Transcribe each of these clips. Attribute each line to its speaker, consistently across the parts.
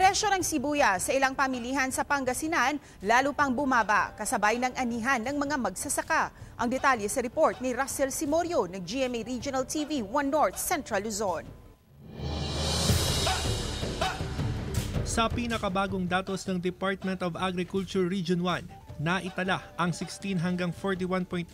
Speaker 1: Presyo ng sibuyas sa ilang pamilihan sa Pangasinan lalo pang bumaba kasabay ng anihan ng mga magsasaka. Ang detalye sa report ni Russell Simorio ng GMA Regional TV 1 North Central Luzon.
Speaker 2: Sa pinakabagong datos ng Department of Agriculture Region 1, naitala ang 16 hanggang 41.18%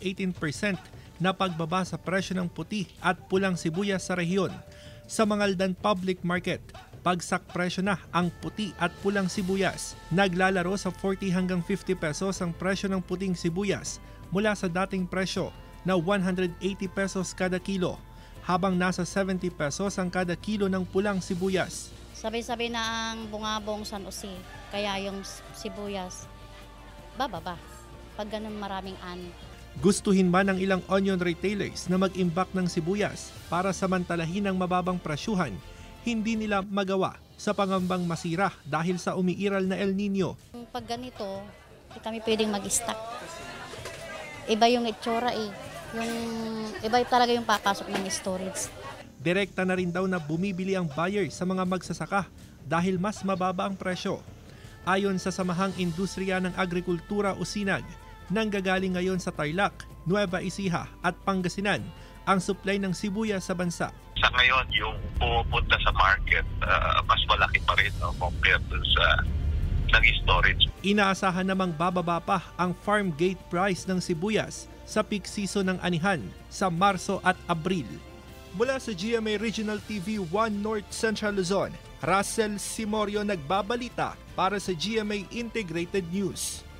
Speaker 2: na pagbaba sa presyo ng puti at pulang sibuyas sa rehiyon. Sa Mangaldan Public Market, bagsak presyo na ang puti at pulang sibuyas. Naglalaro sa 40 hanggang 50 pesos ang presyo ng puting sibuyas mula sa dating presyo na 180 pesos kada kilo, habang nasa 70 pesos ang kada kilo ng pulang sibuyas.
Speaker 3: Sabay-sabay na ang bungabong San Jose, kaya yung sibuyas bababa pag ganun maraming ani.
Speaker 2: Gustuhin man ng ilang onion retailers na mag-imbak ng sibuyas para samantalahin ang mababang presyuhan, hindi nila magawa sa pangambang masira dahil sa umiiral na El Nino.
Speaker 3: Pag ganito, hindi kami pwedeng mag-stock. Iba yung itsura eh. Iba talaga yung papasok ng storage.
Speaker 2: Direkta na rin daw na bumibili ang buyer sa mga magsasaka dahil mas mababa ang presyo. Ayon sa Samahang Industriya ng Agrikultura o SINAG, nanggagaling ngayon sa Tarlac, Nueva Ecija at Pangasinan ang supply ng sibuyas sa bansa.
Speaker 4: Sa ngayon, yung pumupunta sa market, mas malaki pa rin compared sa nag-storage.
Speaker 2: Inaasahan namang bababa pa ang farm gate price ng sibuyas sa peak season ng anihan sa Marso at Abril. Mula sa GMA Regional TV 1 North Central Luzon, Russell Simorio nagbabalita para sa GMA Integrated News.